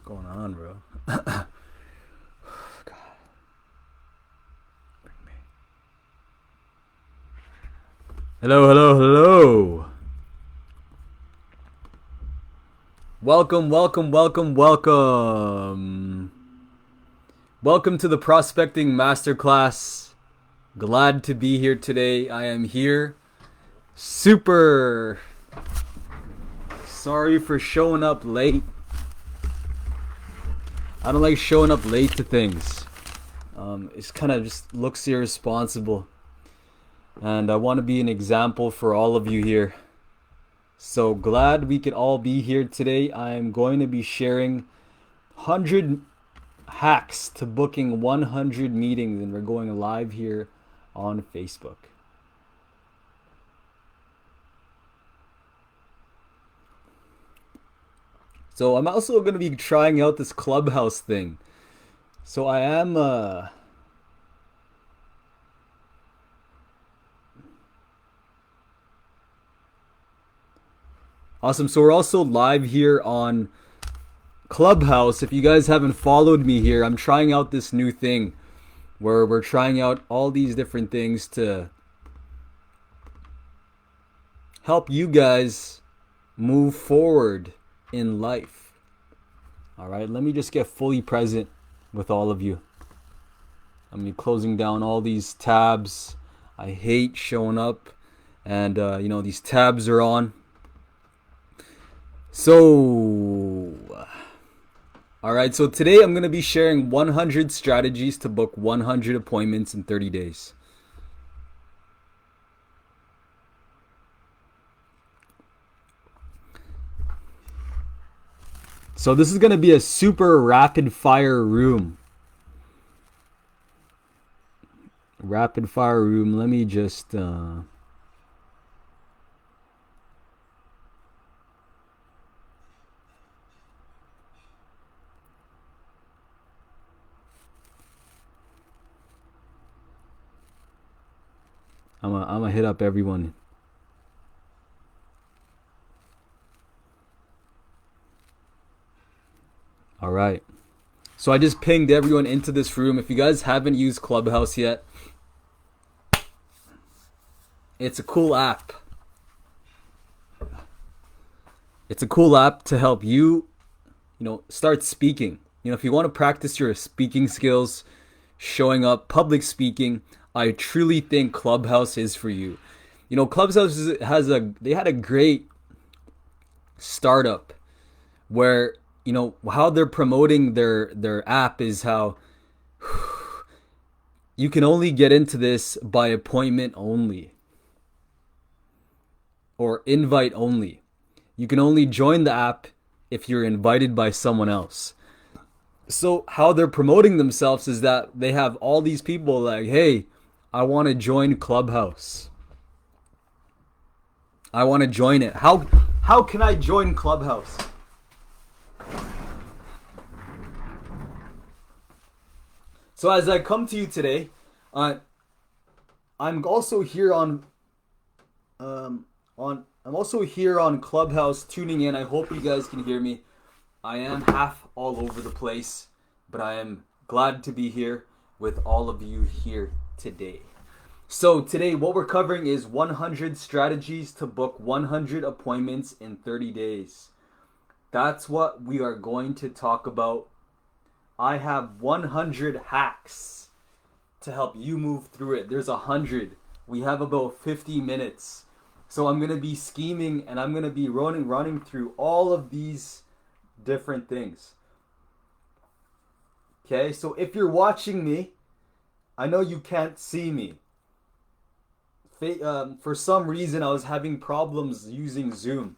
going on, bro? God. Hello, hello, hello. Welcome, welcome, welcome, welcome. Welcome to the Prospecting Masterclass. Glad to be here today. I am here. Super sorry for showing up late. I don't like showing up late to things. It's kind of just looks irresponsible. And I want to be an example for all of you here. So glad we can all be here today. I'm going to be sharing 100 hacks to booking 100 meetings, and we're going live here on Facebook. So I'm also going to be trying out this Clubhouse thing. So I am awesome. So we're also live here on Clubhouse. If you guys haven't followed me here, I'm trying out this new thing where we're trying out all these different things to help you guys move forward in life. All right, let me just get fully present with all of you. I'm gonna be closing down all these tabs. I hate showing up and these tabs are on. So all right, so today I'm going to be sharing 100 strategies to book 100 appointments in 30 days. So this is going to be a super rapid fire room. Rapid fire room. Let me just I'm gonna hit up everyone. All right. So I just pinged everyone into this room. If you guys haven't used Clubhouse yet, it's a cool app. It's a cool app to help you, start speaking. If you want to practice your speaking skills, showing up, public speaking, I truly think Clubhouse is for you. Clubhouse they had a great startup where, how they're promoting their app is how you can only get into this by appointment only or invite only. You can only join the app if you're invited by someone else. So how they're promoting themselves is that they have all these people like, hey, I want to join Clubhouse. I want to join it. How can I join Clubhouse? So as I come to you today, I'm also here on Clubhouse tuning in. I hope you guys can hear me. I am half all over the place, but I am glad to be here with all of you here today. So today what we're covering is 100 strategies to book 100 appointments in 30 days. That's what we are going to talk about. I have 100 hacks to help you move through it. There's 100. We have about 50 minutes. So I'm going to be scheming and I'm going to be running through all of these different things. Okay, so if you're watching me, I know you can't see me. For some reason, I was having problems using Zoom.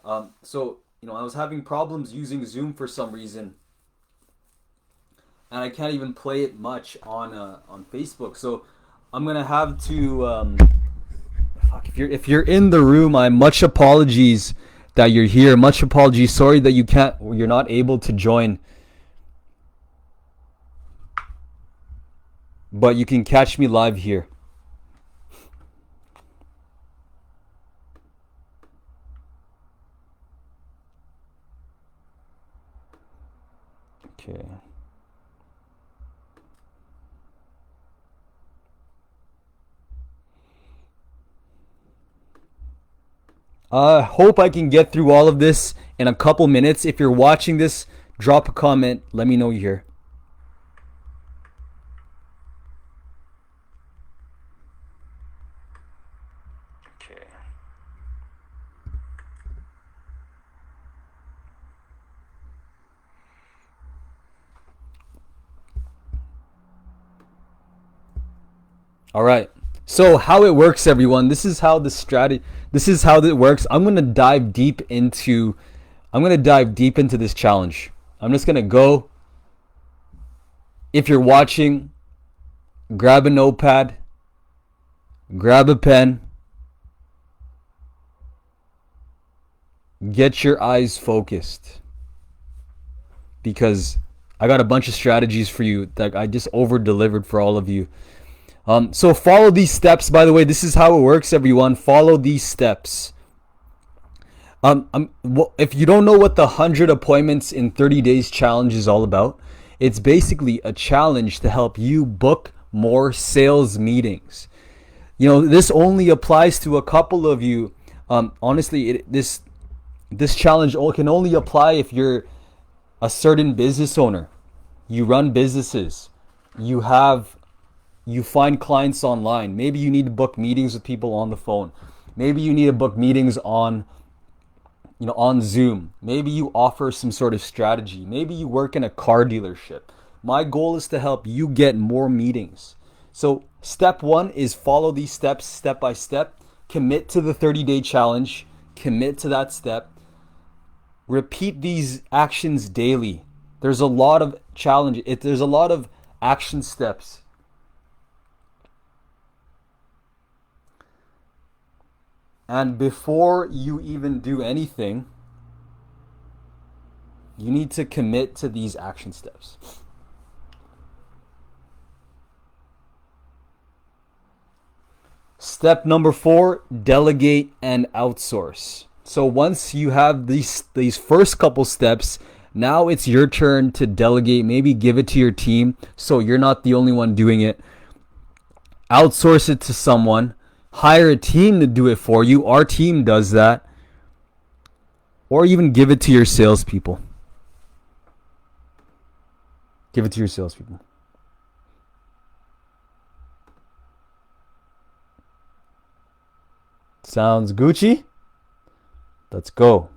I was having problems using Zoom for some reason, and I can't even play it much on Facebook. So I'm gonna have to. If you're in the room, I'm much apologies that you're here. Much apologies. Sorry that you're not able to join. But you can catch me live here. Okay. I hope I can get through all of this in a couple minutes. If you're watching this, drop a comment. Let me know you're here. Okay. All right. So how it works, everyone. This is how it works. I'm gonna dive deep into this challenge. I'm just gonna go. If you're watching, grab a notepad, grab a pen, get your eyes focused, because I got a bunch of strategies for you that I just over delivered for all of you. So follow these steps. By the way, this is how it works, everyone. Follow these steps. If you don't know what the 100 appointments in 30 days challenge is all about, it's basically a challenge to help you book more sales meetings. This only applies to a couple of you. Honestly, this challenge can only apply if you're a certain business owner. You run businesses. You find clients online. Maybe you need to book meetings with people on the phone. Maybe you need to book meetings on Zoom. Maybe you offer some sort of strategy. Maybe you work in a car dealership. My goal is to help you get more meetings. So step 1 is follow these steps step by step. Commit to the 30-day challenge. Commit to that step. Repeat these actions daily. There's a lot of there's a lot of action steps. And before you even do anything, you need to commit to these action steps. Step number 4, delegate and outsource. So once you have these first couple steps, now it's your turn to delegate. Maybe give it to your team so you're not the only one doing it. Outsource it to someone. Hire a team to do it for you. Our team does that. Or even give it to your salespeople. Give it to your salespeople. Sounds Gucci? Let's go.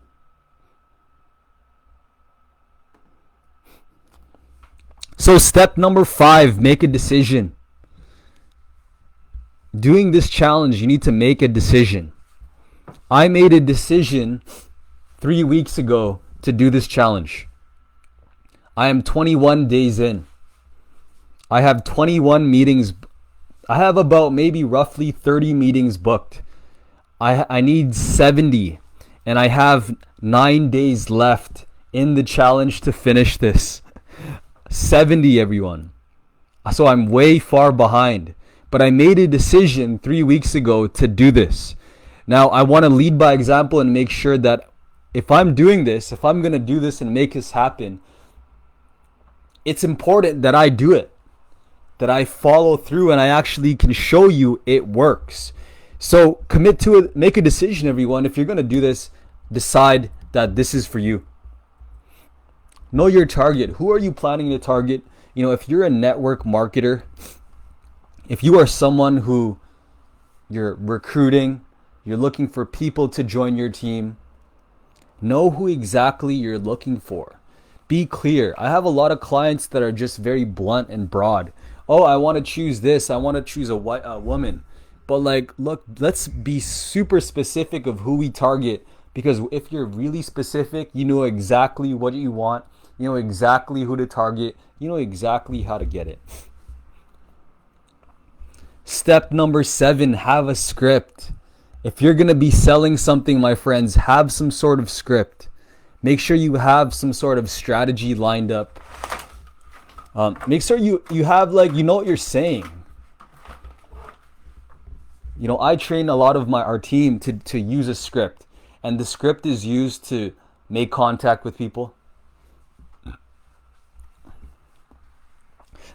So step number 5, make a decision. Doing this challenge, you need to make a decision. I made a decision 3 weeks ago to do this challenge. I am 21 days in. I have 21 meetings. I have about maybe roughly 30 meetings booked. I need 70, and I have 9 days left in the challenge to finish this. 70, everyone. So I'm way far behind. But I made a decision 3 weeks ago to do this. Now, I want to lead by example and make sure that if I'm doing this, if I'm going to do this and make this happen, it's important that I do it, that I follow through, and I actually can show you it works. So commit to it, make a decision, everyone. If you're going to do this, decide that this is for you. Know your target. Who are you planning to target? If you're a network marketer, if you are someone who you're recruiting, you're looking for people to join your team, know who exactly you're looking for. Be clear. I have a lot of clients that are just very blunt and broad. Oh, I want to choose this. I want to choose a woman. But look, let's be super specific of who we target, because if you're really specific, you know exactly what you want. You know exactly who to target. You know exactly how to get it. Step number 7, have a script. If you're going to be selling something, my friends, have some sort of script. Make sure you have some sort of strategy lined up. Make sure you have you know what you're saying. I train a lot of our team to use a script, and the script is used to make contact with people,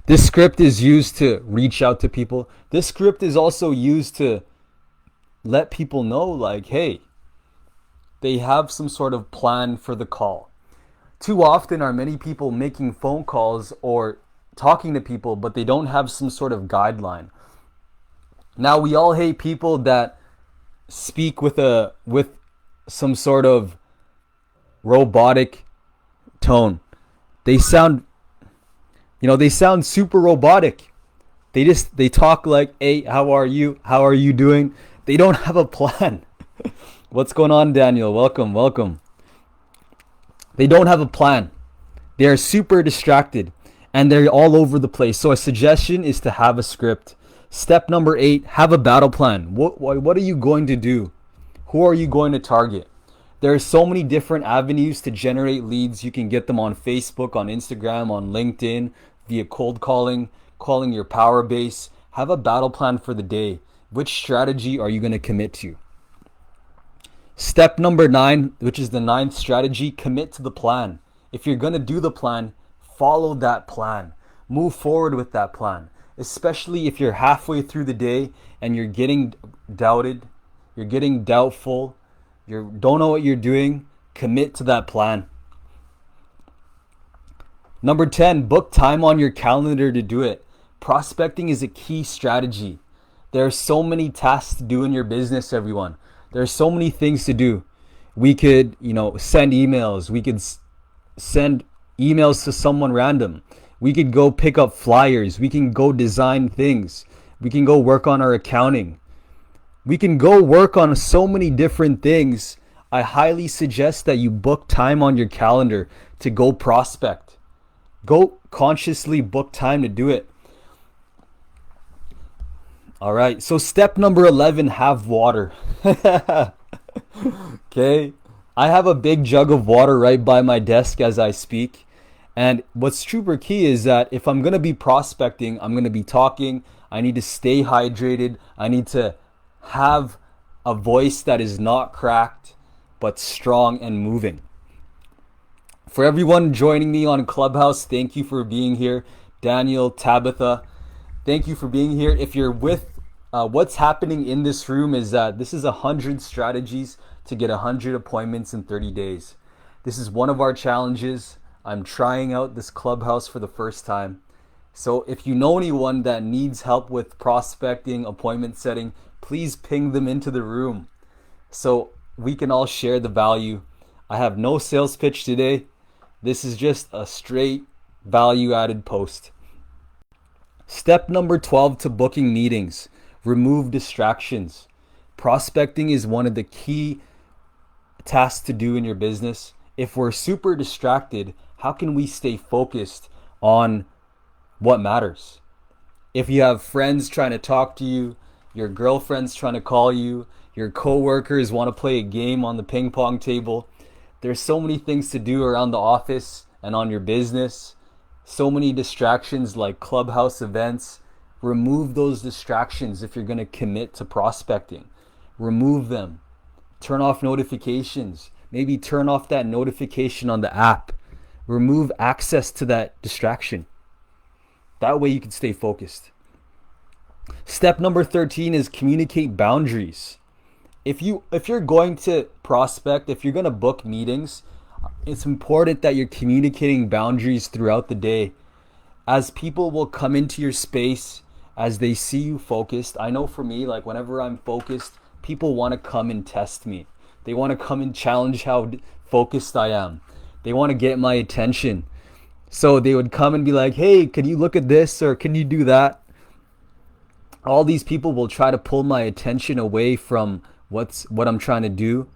This script is used to reach out to people. This script is also used to let people know, like, hey, they have some sort of plan for the call. Too often are many people making phone calls or talking to people, but they don't have some sort of guideline. Now, we all hate people that speak with some sort of robotic tone. They sound super robotic. They talk like, hey, how are you? How are you doing? They don't have a plan. What's going on, Daniel? Welcome. They don't have a plan. They are super distracted and they're all over the place. So a suggestion is to have a script. Step number 8, have a battle plan. What are you going to do? Who are you going to target? There are so many different avenues to generate leads. You can get them on Facebook, on Instagram, on LinkedIn, via cold calling your power base. Have a battle plan for the day. Which strategy are you going to commit to? Step number 9, which is the 9th strategy, commit to the plan. If you're going to do the plan, follow that plan. Move forward with that plan. Especially if you're halfway through the day and you're getting doubted, you're getting doubtful, you don't know what you're doing, commit to that plan. Number 10, book time on your calendar to do it. Prospecting is a key strategy. There are so many tasks to do in your business, everyone. There are so many things to do. We could, send emails. We could send emails to someone random. We could go pick up flyers. We can go design things. We can go work on our accounting. We can go work on so many different things. I highly suggest that you book time on your calendar to go prospect. Go consciously book time to do it. All right. So step number 11, have water. Okay. I have a big jug of water right by my desk as I speak. And what's super key is that if I'm going to be prospecting, I'm going to be talking, I need to stay hydrated. I need to have a voice that is not cracked, but strong and moving. For everyone joining me on Clubhouse, thank you for being here. Daniel, Tabitha, thank you for being here. If you're with, what's happening in this room is that this is 100 strategies to get 100 appointments in 30 days. This is one of our challenges. I'm trying out this Clubhouse for the first time. So if you know anyone that needs help with prospecting, appointment setting, please ping them into the room so we can all share the value. I have no sales pitch today. This is just a straight value added post. Step number 12 to booking meetings. Remove distractions. Prospecting is one of the key tasks to do in your business. If we're super distracted, how can we stay focused on what matters? If you have friends trying to talk to you, your girlfriend's trying to call you, your coworkers want to play a game on the ping pong table, there's so many things to do around the office and on your business. So many distractions like Clubhouse events. Remove those distractions if you're going to commit to prospecting. Remove them. Turn off notifications. Maybe turn off that notification on the app. Remove access to that distraction. That way you can stay focused. Step number 13 is communicate boundaries. If you're going to prospect, if you're going to book meetings, it's important that you're communicating boundaries throughout the day. As people will come into your space, as they see you focused. I know for me, like whenever I'm focused, people want to come and test me. They want to come and challenge how focused I am. They want to get my attention. So they would come and be like, hey, can you look at this or can you do that? All these people will try to pull my attention away from what I'm trying to do.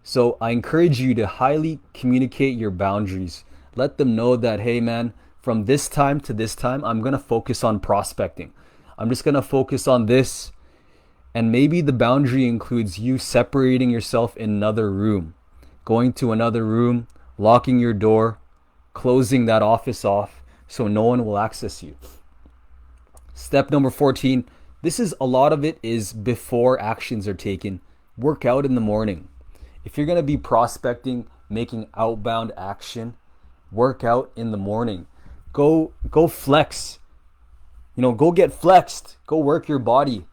So I encourage you to highly communicate your boundaries. Let them know that, hey man, from this time to this time, I'm going to focus on prospecting. I'm just going to focus on this. And maybe the boundary includes you separating yourself in another room, going to another room, locking your door, closing that office off so no one will access you. Step number 14, a lot of it is before actions are taken. Work out in the morning. If you're going to be prospecting, making outbound action, work out in the morning. Go flex. Go get flexed. Go work your body.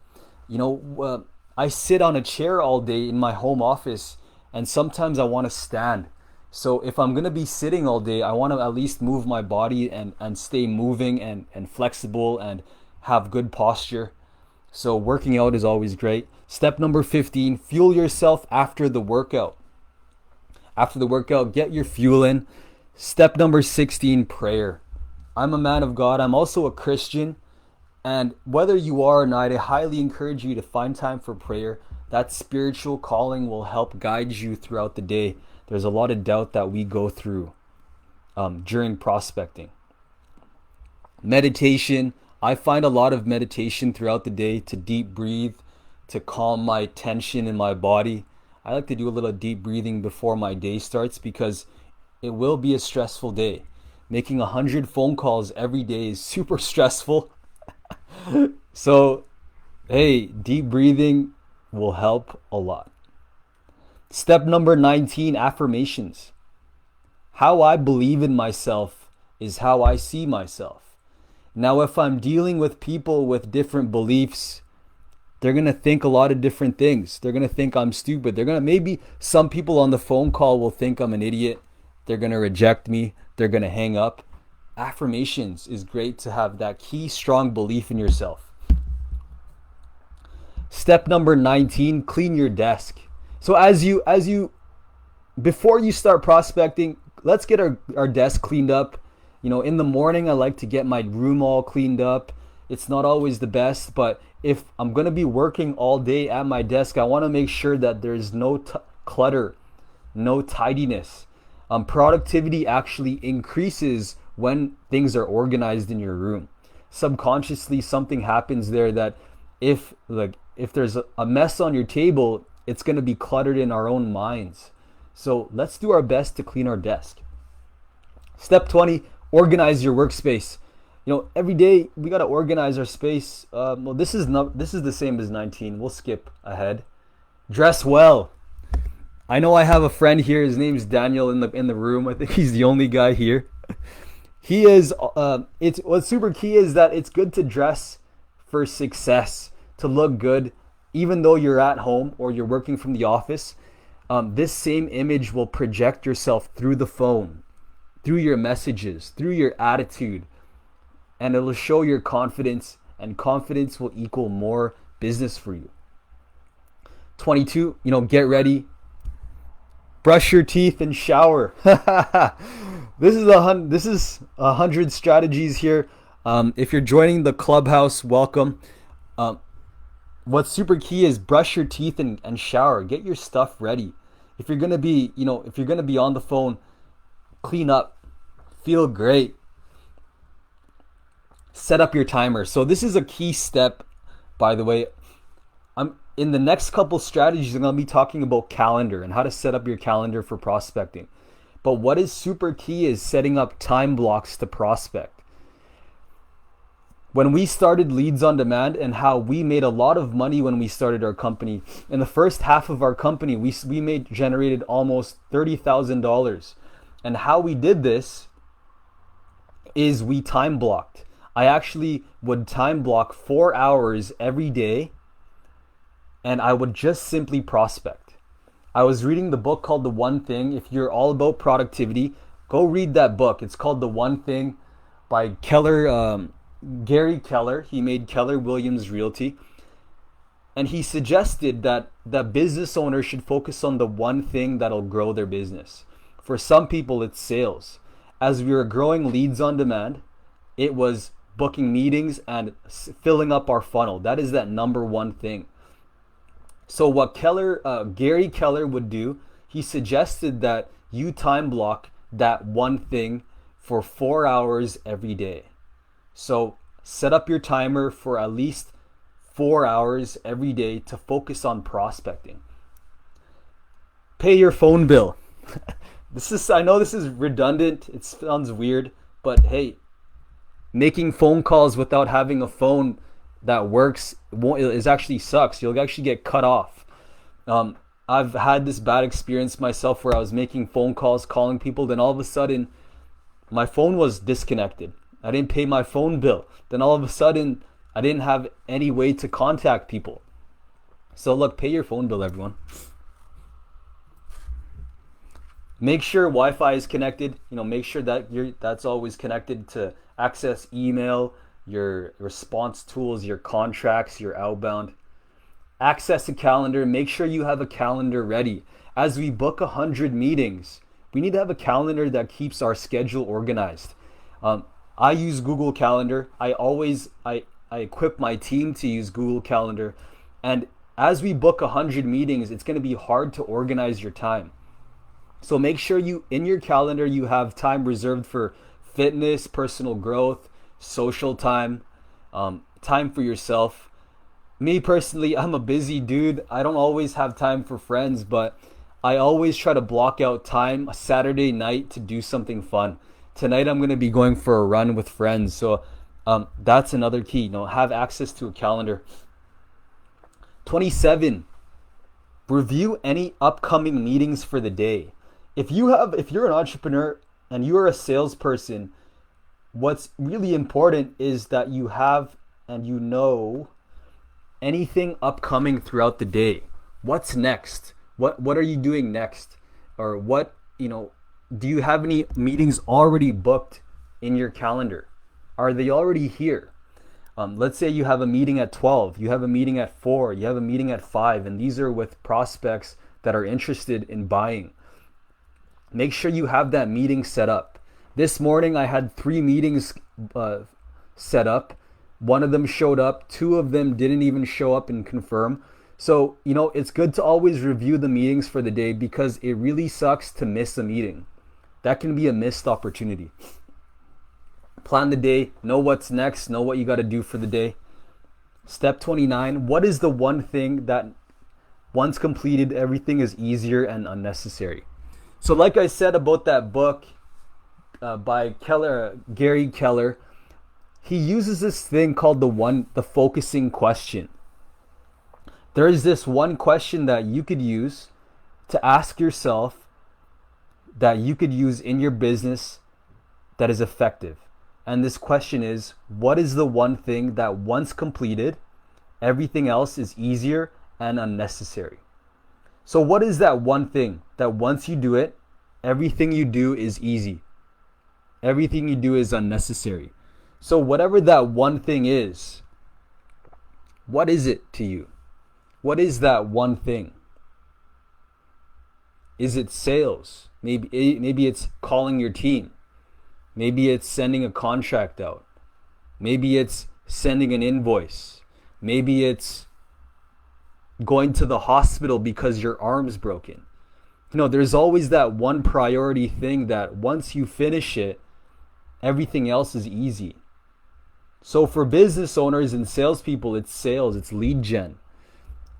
I sit on a chair all day in my home office, and sometimes I want to stand. So if I'm going to be sitting all day, I want to at least move my body and stay moving and flexible and have good posture. So working out is always great. Step number 15, fuel yourself after the workout. After the workout, get your fuel in. Step number 16, prayer. I'm a man of God. I'm also a Christian. And whether you are or not, I highly encourage you to find time for prayer. That spiritual calling will help guide you throughout the day. There's a lot of doubt that we go through during prospecting. Meditation. I find a lot of meditation throughout the day to deep breathe, to calm my tension in my body. I like to do a little deep breathing before my day starts because it will be a stressful day. Making 100 phone calls every day is super stressful. So, hey, deep breathing will help a lot. Step number 19, affirmations. How I believe in myself is how I see myself. Now, if I'm dealing with people with different beliefs, they're going to think a lot of different things. They're going to think I'm stupid. Maybe some people on the phone call will think I'm an idiot. They're going to reject me. They're going to hang up. Affirmations is great to have that key strong belief in yourself. Step number 19, clean your desk. So before you start prospecting, let's get our desk cleaned up. In the morning, I like to get my room all cleaned up. It's not always the best, but if I'm going to be working all day at my desk, I want to make sure that there's no clutter, no tidiness. Productivity actually increases when things are organized in your room. Subconsciously, something happens there that if there's a mess on your table, it's going to be cluttered in our own minds. So let's do our best to clean our desk. Step 20, organize your workspace. Every day we got to organize our space. This is the same as 19. We'll skip ahead. Dress well. I know I have a friend here. His name's Daniel in the room. I think he's the only guy here. He is. What's super key is that it's good to dress for success, to look good, even though you're at home or you're working from the office. This same image will project yourself through the phone, through your messages, through your attitude, and it'll show your confidence, and confidence will equal more business for you. 22, get ready. Brush your teeth and shower. This is 100 strategies here. If you're joining the clubhouse, welcome. What's super key is brush your teeth and shower. Get your stuff ready. If you're gonna be on the phone, clean up, feel great. Set up your timer. So this is a key step, by the way. In the next couple strategies, I'm going to be talking about calendar and how to set up your calendar for prospecting. But what is super key is setting up time blocks to prospect. When we started Leadz on Demand and how we made a lot of money when we started our company, in the first half of our company, we generated almost $30,000. And how we did this is we time blocked. I actually would time block 4 hours every day, and I would just simply prospect. I was reading the book called The One Thing. If you're all about productivity, go read that book. It's called The One Thing by Gary Keller. He made Keller Williams Realty. And he suggested that business owners should focus on the one thing that'll grow their business. For some people, it's sales. As we were growing Leadz on Demand, it was booking meetings and filling up our funnel. That is that number one thing. So what Gary Keller would do, he suggested that you time block that one thing for 4 hours every day. So set up your timer for at least 4 hours every day to focus on prospecting. Pay your phone bill. I know this is redundant. It sounds weird, but hey, making phone calls without having a phone that works is actually sucks. You'll actually get cut off. I've had this bad experience myself where I was making phone calls, calling people, then all of a sudden my phone was disconnected. I didn't pay my phone bill. Then all of a sudden, I didn't have any way to contact people. So look, pay your phone bill, everyone. Make sure Wi-Fi is connected. Make sure that that's always connected to access email, your response tools, your contracts, your outbound. Access a calendar. Make sure you have a calendar ready. As we book 100 meetings, we need to have a calendar that keeps our schedule organized. I use Google Calendar. I equip my team to use Google Calendar. And as we book 100 meetings, it's going to be hard to organize your time. So make sure in your calendar, you have time reserved for fitness, personal growth, social time, time for yourself. Me personally, I'm a busy dude. I don't always have time for friends, but I always try to block out time a Saturday night to do something fun. Tonight, I'm going to be going for a run with friends. So that's another key. Have access to a calendar. 27, review any upcoming meetings for the day. If you're an entrepreneur and you're a salesperson, what's really important is that you have and anything upcoming throughout the day. What's next? What are you doing next? Or do you have any meetings already booked in your calendar? Are they already here? Let's say you have a meeting at 12, you have a meeting at 4, you have a meeting at 5, and these are with prospects that are interested in buying. Make sure you have that meeting set up. This morning I had 3 meetings set up. One of them showed up, 2 of them didn't even show up and confirm. So, it's good to always review the meetings for the day because it really sucks to miss a meeting. That can be a missed opportunity. Plan the day, know what's next, know what you got to do for the day. Step 29, what is the one thing that once completed, everything is easier and unnecessary? So like I said about that book by Gary Keller, he uses this thing called the focusing question. There is this one question that you could use to ask yourself that you could use in your business that is effective. And this question is, what is the one thing that once completed, everything else is easier and unnecessary? So what is that one thing that once you do it, everything you do is easy? Everything you do is unnecessary. So whatever that one thing is, what is it to you? What is that one thing? Is it sales? Maybe it's calling your team. Maybe it's sending a contract out. Maybe it's sending an invoice. Maybe it's going to the hospital because your arm's broken. There's always that one priority thing that once you finish it, everything else is easy. So for business owners and salespeople, it's sales, it's lead gen.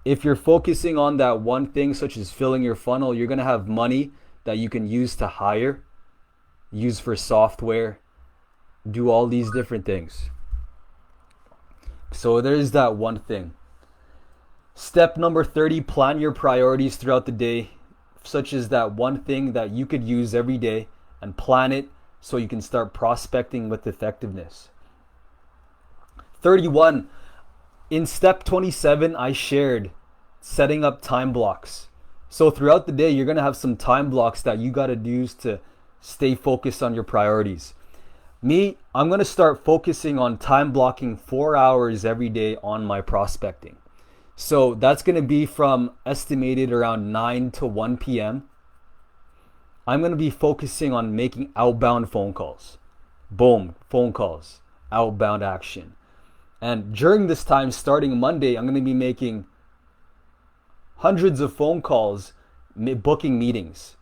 If you're focusing on that one thing, such as filling your funnel, you're going to have money that you can use to hire, use for software, do all these different things. So there's that one thing. Step number 30, plan your priorities throughout the day, such as that one thing that you could use every day, and plan it so you can start prospecting with effectiveness. 31, in step 27, I shared setting up time blocks. So throughout the day, you're going to have some time blocks that you got to use to stay focused on your priorities. Me, I'm going to start focusing on time blocking 4 hours every day on my prospecting. So that's going to be from estimated around 9 to 1 p.m. I'm going to be focusing on making outbound phone calls. Boom, phone calls, outbound action. And during this time, starting Monday, I'm going to be making hundreds of phone calls, booking meetings.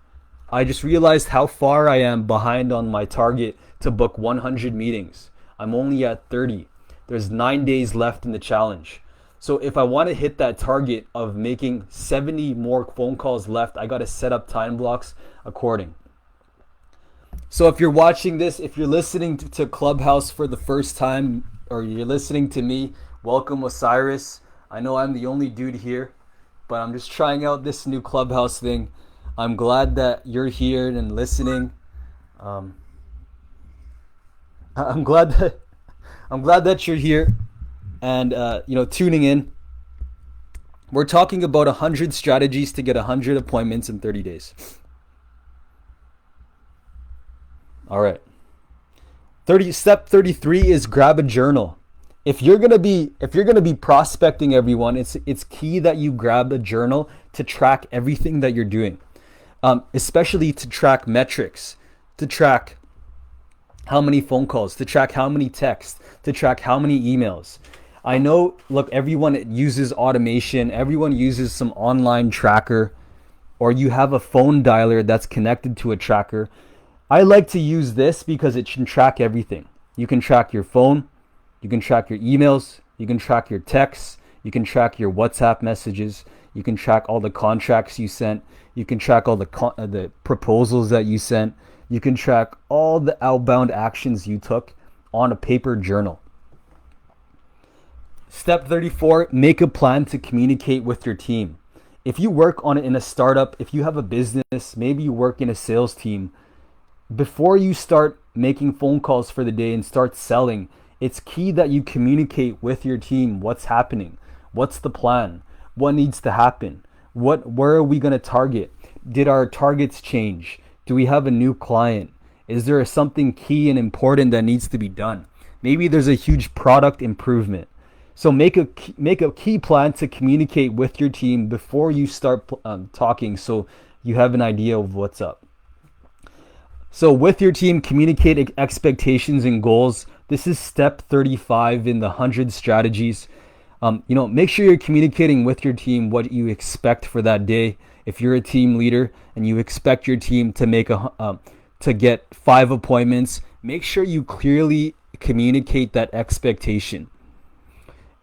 I just realized how far I am behind on my target to book 100 meetings. I'm only at 30. There's 9 days left in the challenge. So if I want to hit that target of making 70 more phone calls left, I got to set up time blocks according. So if you're watching this, if you're listening to Clubhouse for the first time, or you're listening to me, welcome Osiris. I know I'm the only dude here, but I'm just trying out this new Clubhouse thing. I'm glad that you're here and listening. I'm glad that you're here and tuning in. We're talking about 100 strategies to get 100 appointments in 30 days. All right. Step 33 is grab a journal. If you're gonna be prospecting everyone, it's key that you grab a journal to track everything that you're doing, especially to track metrics, to track how many phone calls, to track how many texts, to track how many emails. I know, look, everyone uses automation, everyone uses some online tracker, or you have a phone dialer that's connected to a tracker. I like to use this because it can track everything. You can track your phone, you can track your emails, you can track your texts, you can track your WhatsApp messages, you can track all the contracts you sent, you can track all the proposals that you sent, you can track all the outbound actions you took on a paper journal. Step 34, make a plan to communicate with your team. If you work on it in a startup, if you have a business, maybe you work in a sales team, before you start making phone calls for the day and start selling, it's key that you communicate with your team what's happening, what's the plan, what needs to happen, where are we going to target, did our targets change, do we have a new client, is there something key and important that needs to be done, maybe there's a huge product improvement. So make a key plan to communicate with your team before you start talking, so you have an idea of what's up. So with your team, communicate expectations and goals. This is step 35 in the 100 strategies. Make sure you're communicating with your team what you expect for that day. If you're a team leader and you expect your team to make to get 5 appointments, make sure you clearly communicate that expectation.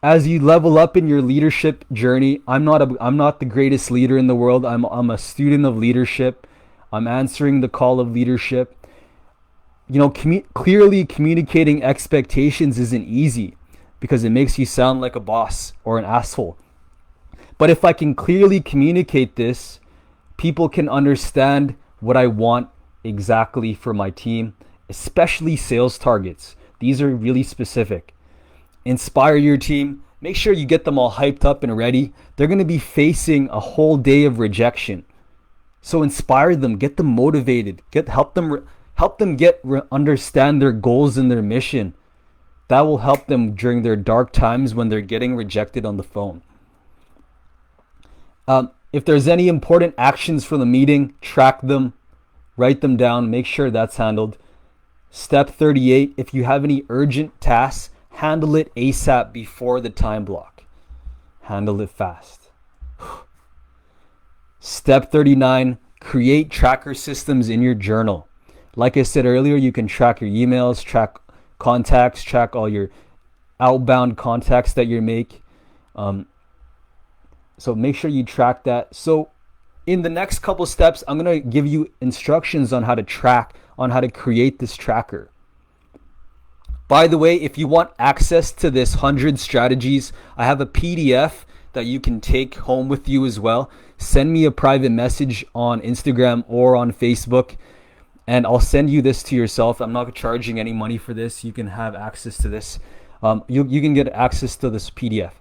As you level up in your leadership journey, I'm not the greatest leader in the world. I'm a student of leadership. I'm answering the call of leadership. Clearly communicating expectations isn't easy because it makes you sound like a boss or an asshole. But if I can clearly communicate this, people can understand what I want exactly for my team, especially sales targets. These are really specific. Inspire your team. Make sure you get them all hyped up and ready. They're going to be facing a whole day of rejection. So inspire them, get them motivated, help them understand their goals and their mission. That will help them during their dark times when they're getting rejected on the phone. If there's any important actions for the meeting, track them, write them down, make sure that's handled. Step 38, if you have any urgent tasks, handle it ASAP before the time block. Handle it fast. Step 39, create tracker systems in your journal. Like I said earlier, you can track your emails, track contacts, track all your outbound contacts that you make. So make sure you track that. So in the next couple steps, I'm going to give you instructions on how to create this tracker. By the way, if you want access to this 100 strategies, I have a PDF that you can take home with you as well. Send me a private message on Instagram or on Facebook, and I'll send you this to yourself. I'm not charging any money for this. You can have access to this. You can get access to this PDF.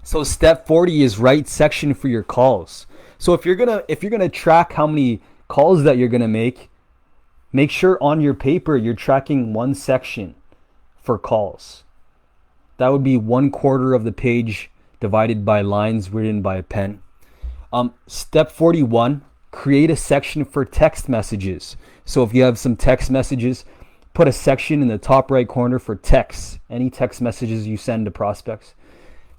So step 40 is write section for your calls. So if you're gonna track how many calls that you're gonna make sure on your paper you're tracking one section for calls. That would be 1/4 of the page divided by lines written by a pen. Step 41, create a section for text messages. So if you have some text messages, put a section in the top right corner for texts, any text messages you send to prospects.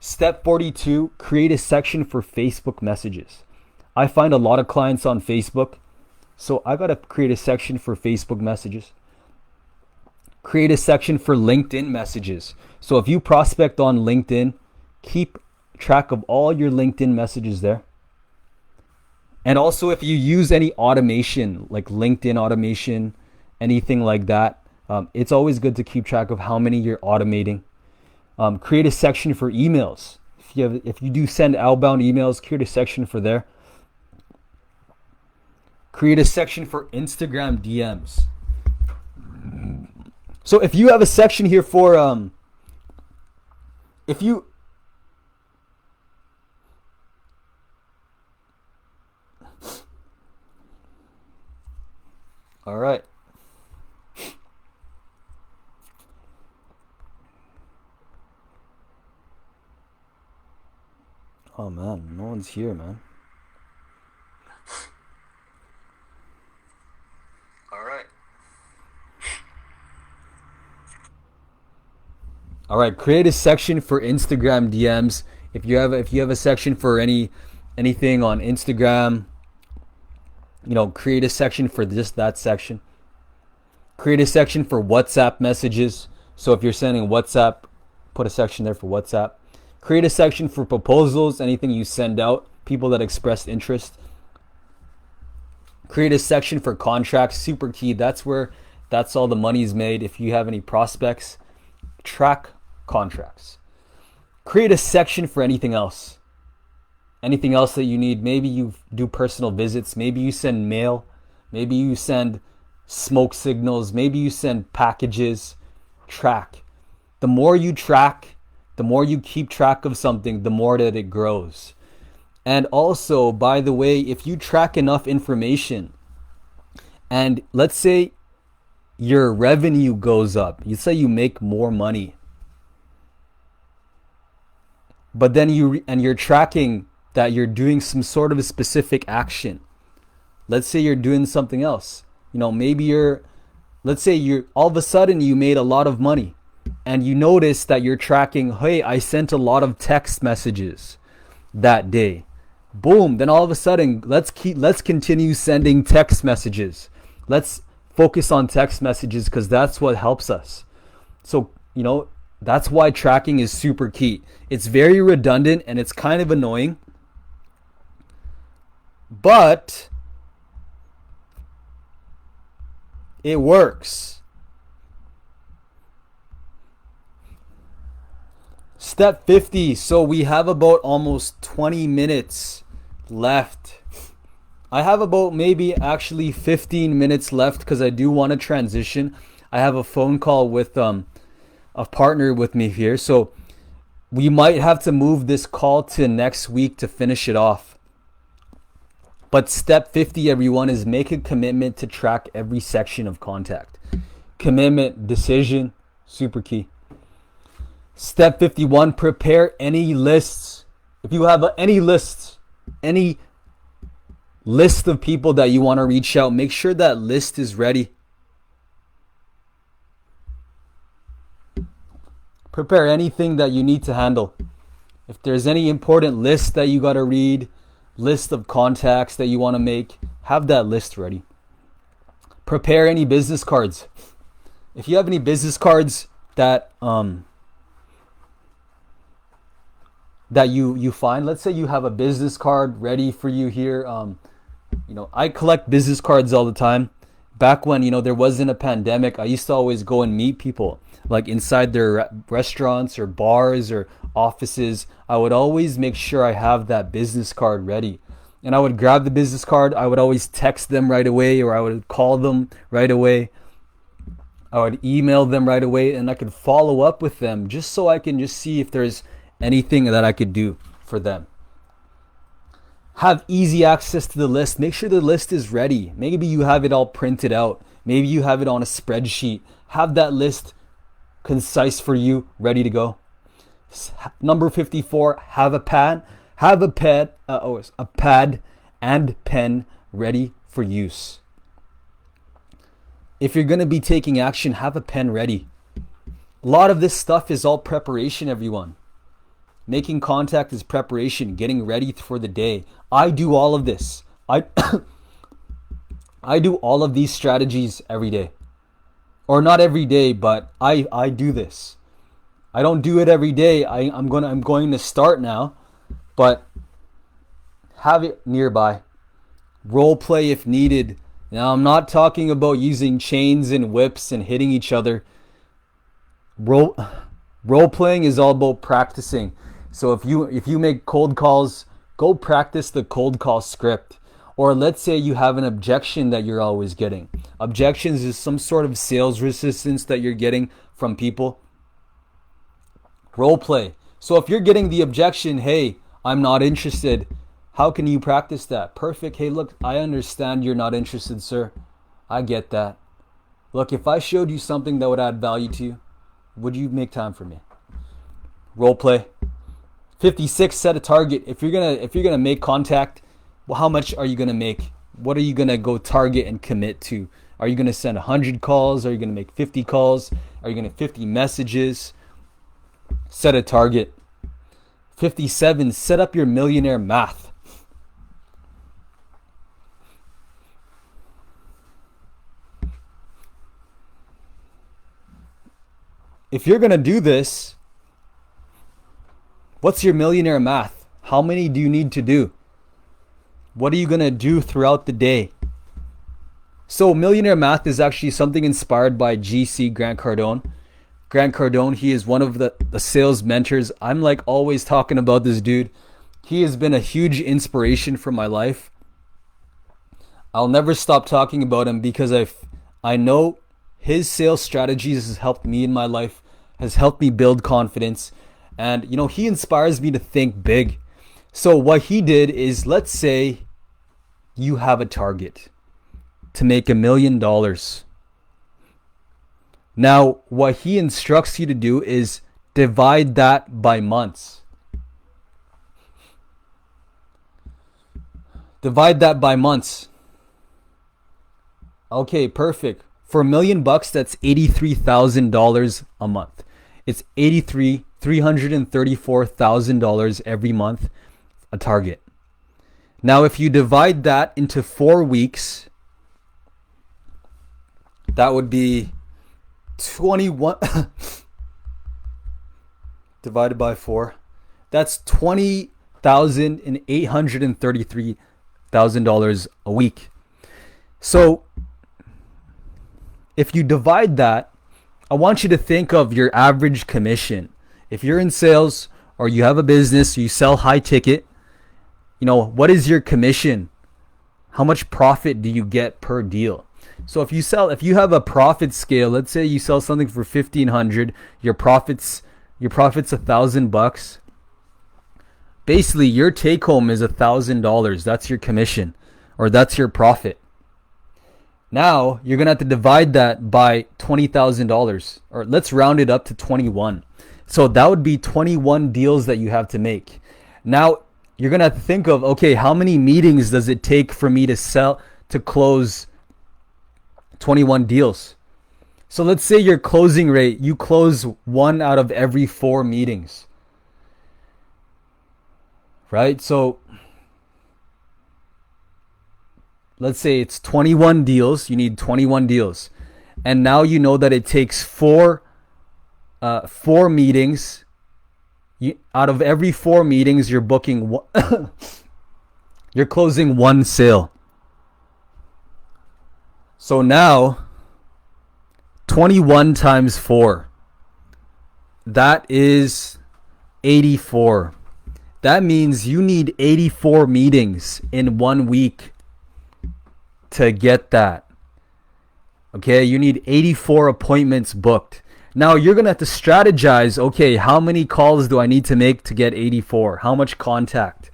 Step 42, create a section for Facebook messages. I find a lot of clients on Facebook, so I got to create a section for Facebook messages. Create a section for LinkedIn messages. So if you prospect on LinkedIn, keep track of all your LinkedIn messages there. And also if you use any automation, like LinkedIn automation, anything like that, it's always good to keep track of how many you're automating. Create a section for emails. If you do send outbound emails, create a section for there. Create a section for Instagram DMs. So if you have a section here for if you all right. Oh man, no one's here, man. All right. All right, create a section for Instagram DMs. If you have a section for anything on Instagram, create a section for that section. Create a section for WhatsApp messages. So if you're sending WhatsApp, put a section there for WhatsApp. Create a section for proposals, anything you send out, people that expressed interest. Create a section for contracts, super key. That's all the money is made. If you have any prospects, track contracts. Create a section for anything else. Anything else that you need. Maybe you do personal visits. Maybe you send mail. Maybe you send smoke signals. Maybe you send packages. Track. The more you track, the more you keep track of something, the more that it grows. And also, by the way, if you track enough information and let's say your revenue goes up, you say you make more money, but then you're tracking that you're doing some sort of a specific action. Let's say you're doing something else. Let's say you're all of a sudden you made a lot of money and you notice that you're tracking, hey, I sent a lot of text messages that day. Boom, then all of a sudden, let's continue sending text messages. Let's focus on text messages because that's what helps us. So, that's why tracking is super key. It's very redundant and it's kind of annoying. But it works. Step 50. So we have about almost 20 minutes left. I have about maybe actually 15 minutes left because I do want to transition. I have a phone call with a partner with me here. So we might have to move this call to next week to finish it off. But step 50, everyone, is make a commitment to track every section of contact. Commitment, decision, super key. Step 51, prepare any lists. If you have any lists, any list of people that you want to reach out, make sure that list is ready. Prepare anything that you need to handle. If there's any important list that you got to read, list of contacts that you want to make, have that list ready. Prepare any business cards. If you have any business cards that you find, let's say you have a business card ready for you here. I collect business cards all the time. Back when, there wasn't a pandemic, I used to always go and meet people like inside their restaurants or bars or offices. I would always make sure I have that business card ready. And I would grab the business card. I would always text them right away, or I would call them right away. I would email them right away, and I could follow up with them just so I can just see if there's anything that I could do for them. Have easy access to the list. Make sure the list is ready. Maybe you have it all printed out. Maybe you have it on a spreadsheet. Have that list concise for you, ready to go. Number 54, have a pad and pen ready for use. If you're going to be taking action, have a pen ready. A lot of this stuff is all preparation, everyone. Making contact is preparation, getting ready for the day. I do all of this. I do all of these strategies every day. Or not every day, but I do this. I don't do it every day. I'm going to start now, but have it nearby. Role play if needed. Now, I'm not talking about using chains and whips and hitting each other. Role playing is all about practicing. So if you make cold calls, go practice the cold call script. Or let's say you have an objection that you're always getting. Objections is some sort of sales resistance that you're getting from people. Role play. So if you're getting the objection, hey, I'm not interested, how can you practice that? Perfect. Hey, look, I understand you're not interested, sir. I get that. Look, if I showed you something that would add value to you, would you make time for me? Role play. 56, set a target. If you're gonna make contact, well, how much are you gonna make? What are you gonna go target and commit to? Are you gonna send 100 calls? Are you gonna make 50 calls? Are you gonna 50 messages? Set a target. 57, set up your millionaire math. If you're gonna do this, what's your millionaire math? How many do you need to do? What are you gonna do throughout the day? So millionaire math is actually something inspired by GC Grant Cardone. Grant Cardone, he is one of the sales mentors. I'm like always talking about this dude. He has been a huge inspiration for my life. I'll never stop talking about him because I know his sales strategies has helped me in my life, has helped me build confidence. And, you know, he inspires me to think big. So what he did is, let's say you have a target to make $1 million. Now, what he instructs you to do is divide that by months. Divide that by months. Okay, perfect. For $1 million, that's $83,000 a month. It's $334,000 every month, a target. Now, if you divide that into 4 weeks, that would be 21 divided by 4. That's $20,833,000 a week. So if you divide that, I want you to think of your average commission. If you're in sales or you have a business, you sell high ticket, you know, what is your commission? How much profit do you get per deal? So if you have a profit scale, let's say you sell something for $1,500, your profit's $1,000. Basically, your take home is $1,000. That's your commission, or that's your profit. Now you're gonna have to divide that by $20,000, or let's round it up to 21. So that would be 21 deals that you have to make. Now you're gonna have to think of, okay, how many meetings does it take for me to close 21 deals? So let's say your closing rate, you close 1 out of every 4 meetings, right? So let's say it's 21 deals. You need 21 deals. And now you know that it takes 4 meetings. Out of every 4 meetings, you're booking you're closing 1 sale. So now 21 times 4, that is 84. That means you need 84 meetings in 1 week to get that. Okay, you need 84 appointments booked. Now you're going to have to strategize, okay, how many calls do I need to make to get 84? How much contact?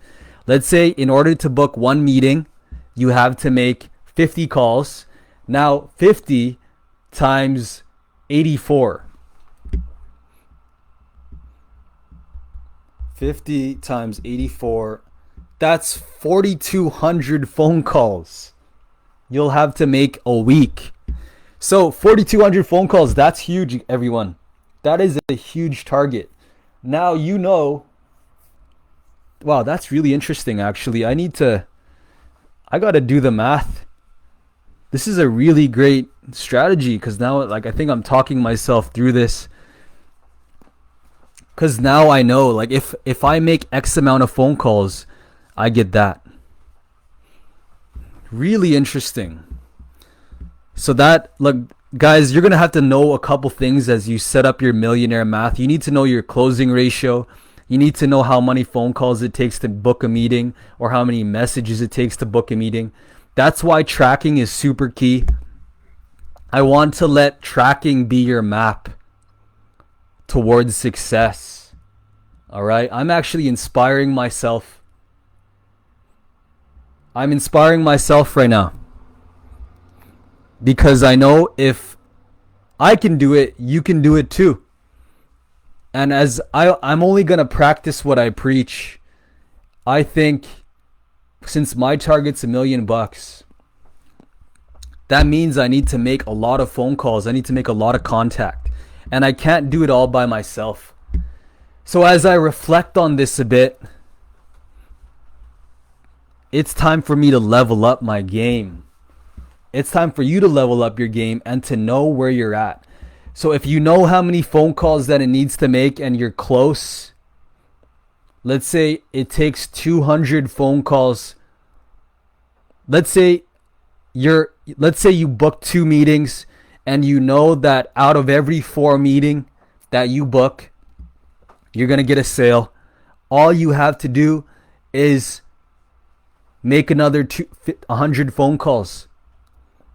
Let's say in order to book 1 meeting, you have to make 50 calls. Now 50 times 84. 50 times 84, that's 4,200 phone calls you'll have to make a week. So 4,200 phone calls, that's huge, everyone. That is a huge target. Now you know, wow, that's really interesting actually. I got to do the math. This is a really great strategy because now, like, I think I'm talking myself through this. Because now I know, like, if I make X amount of phone calls, I get that. Really interesting. So that, look, guys, you're going to have to know a couple things as you set up your millionaire math. You need to know your closing ratio. You need to know how many phone calls it takes to book a meeting or how many messages it takes to book a meeting. That's why tracking is super key. I want to let tracking be your map towards success. All right? I'm actually inspiring myself. I'm inspiring myself right now. Because I know if I can do it, you can do it too. And as I'm only going to practice what I preach. I think since my target's $1 million, that means I need to make a lot of phone calls. I need to make a lot of contact. And I can't do it all by myself. So as I reflect on this a bit, it's time for me to level up my game. It's time for you to level up your game and to know where you're at. So if you know how many phone calls that it needs to make and you're close, let's say it takes 200 phone calls. Let's say you book 2 meetings and you know that out of every 4 meeting that you book, you're going to get a sale. All you have to do is make another 100 phone calls.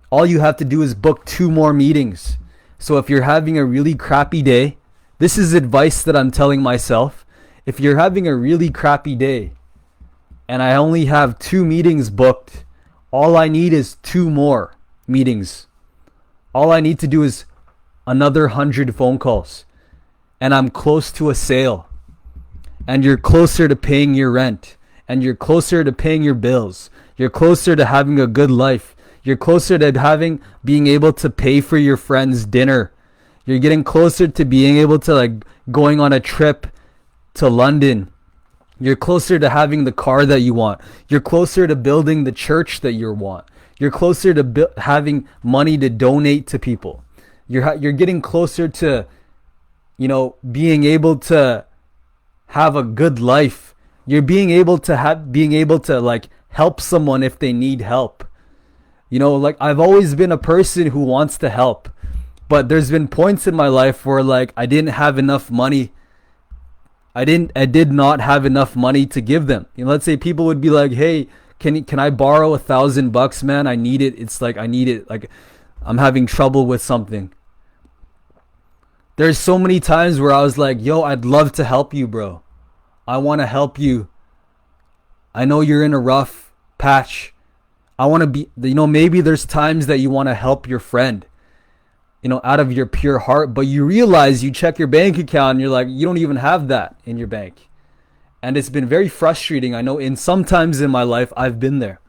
All you have to do is book 2 more meetings. So if you're having a really crappy day, this is advice that I'm telling myself. If you're having a really crappy day and I only have 2 meetings booked, all I need is 2 more meetings. All I need to do is another 100 phone calls. And I'm close to a sale. And you're closer to paying your rent. And you're closer to paying your bills. You're closer to having a good life. You're closer to being able to pay for your friend's dinner. You're getting closer to being able to going on a trip to London. You're closer to having the car that you want. You're closer to building the church that you want. You're closer to having money to donate to people. You're getting closer to, being able to have a good life. You're being able to help someone if they need help. I've always been a person who wants to help, but there's been points in my life where I didn't have enough money. I did not have enough money to give them. Let's say people would be like, "Hey, can I borrow $1,000, man? I need it." It's I need it. I'm having trouble with something. There's so many times where I was like, "Yo, I'd love to help you, bro. I want to help you. I know you're in a rough patch. I want to be, maybe there's times that you want to help your friend, out of your pure heart, but you realize you check your bank account and you're like, you don't even have that in your bank. And it's been very frustrating. I know sometimes in my life, I've been there.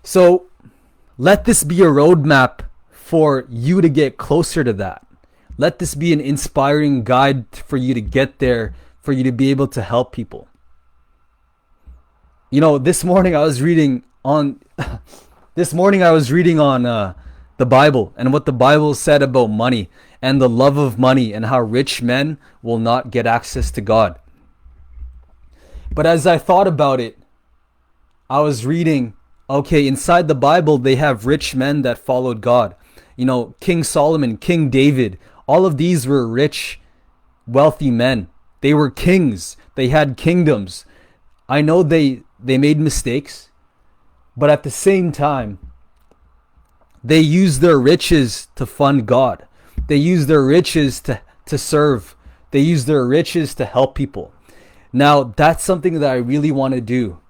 So let this be a roadmap for you to get closer to that. Let this be an inspiring guide for you to get there, for you to be able to help people. This morning I was reading on the Bible and what the Bible said about money and the love of money and how rich men will not get access to God. But as I thought about it, I was reading, okay, inside the Bible, they have rich men that followed God. King Solomon, King David, all of these were rich, wealthy men. They were kings. They had kingdoms. I know they made mistakes, but at the same time, they used their riches to fund God. They used their riches to serve. They used their riches to help people. Now, that's something that I really want to do.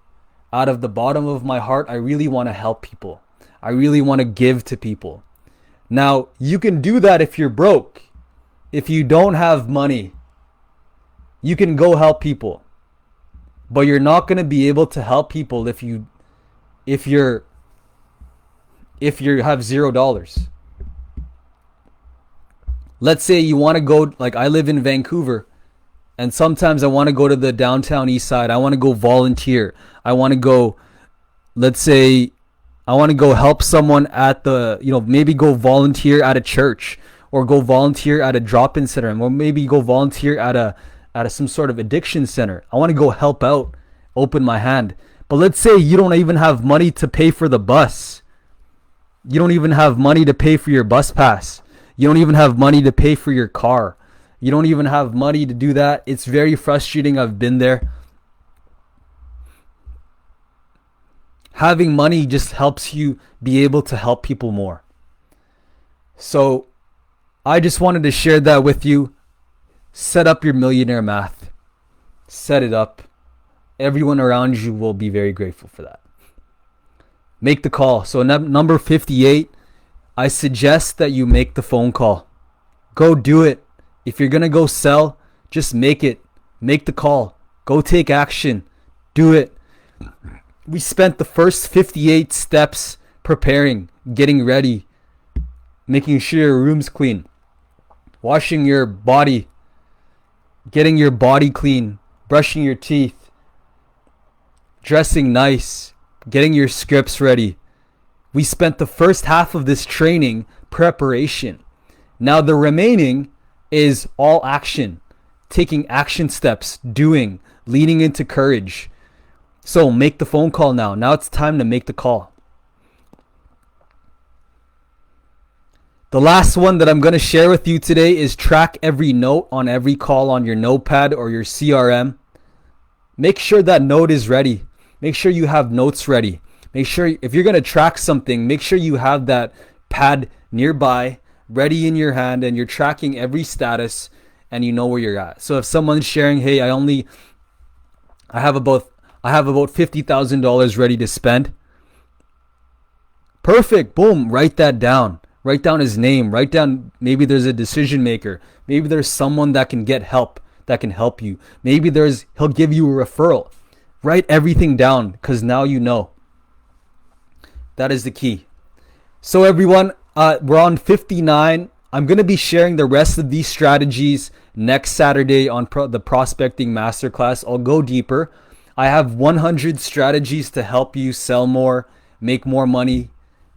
Out of the bottom of my heart, I really want to help people. I really want to give to people. Now, you can do that if you're broke. If you don't have money, you can go help people. But you're not going to be able to help people if you have $0. Let's say you want to go, I live in Vancouver, and sometimes I want to go to the downtown east side. I want to go volunteer. I want to go, let's say, I want to go help someone at the, maybe go volunteer at a church, or go volunteer at a drop-in center, or maybe go volunteer at some sort of addiction center. I want to go help out, open my hand. But let's say you don't even have money to pay for the bus. You don't even have money to pay for your bus pass. You don't even have money to pay for your car. You don't even have money to do that. It's very frustrating. I've been there. Having money just helps you be able to help people more. So I just wanted to share that with you. Set up your millionaire math. Set it up. Everyone around you will be very grateful for that. Make the call. So number 58, I suggest that you make the phone call. Go do it. If you're going to go sell, just make it. Make the call. Go take action. Do it. We spent the first 58 steps preparing, getting ready, making sure your room's clean, washing your body, getting your body clean, brushing your teeth, dressing nice, getting your scripts ready. We spent the first half of this training preparation. Now the remaining is all action, taking action steps, doing, leaning into courage. So make the phone call now. Now it's time to make the call. The last one that I'm going to share with you today is track every note on every call on your notepad or your CRM. Make sure that note is ready. Make sure you have notes ready. Make sure if you're going to track something, make sure you have that pad nearby, ready in your hand, and you're tracking every status and you know where you're at. So if someone's sharing, hey, I have about $50,000 ready to spend. Perfect. Boom. Write that down. Write down his name. Write down, maybe there's a decision maker. Maybe there's someone that can get help, that can help you. Maybe he'll give you a referral. Write everything down because now you know. That is the key. So everyone, we're on 59. I'm going to be sharing the rest of these strategies next Saturday on the Prospecting Masterclass. I'll go deeper. I have 100 strategies to help you sell more, make more money,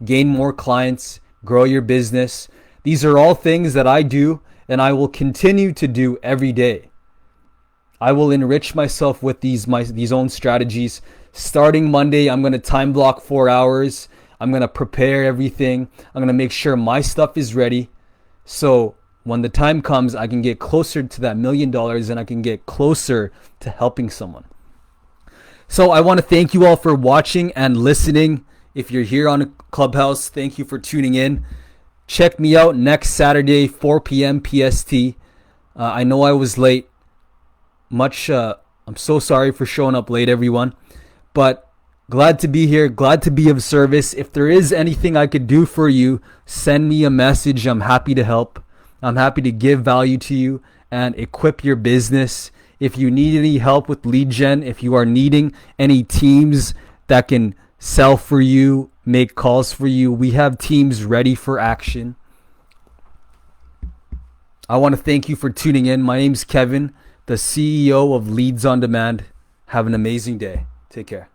gain more clients, grow your business. These are all things that I do and I will continue to do every day. I will enrich myself with these own strategies. Starting Monday, I'm going to time block 4 hours. I'm going to prepare everything. I'm going to make sure my stuff is ready. So when the time comes, I can get closer to that $1 million and I can get closer to helping someone. So I want to thank you all for watching and listening. If you're here on Clubhouse, thank you for tuning in. Check me out next Saturday, 4 p.m. PST. I know I was late. I'm so sorry for showing up late, everyone. But glad to be here. Glad to be of service. If there is anything I could do for you, send me a message. I'm happy to help. I'm happy to give value to you and equip your business. If you need any help with lead gen, if you are needing any teams that can sell for you, make calls for you, we have teams ready for action. I want to thank you for tuning in. My name's Kevin, the CEO of Leadz on Demand. Have an amazing day. Take care.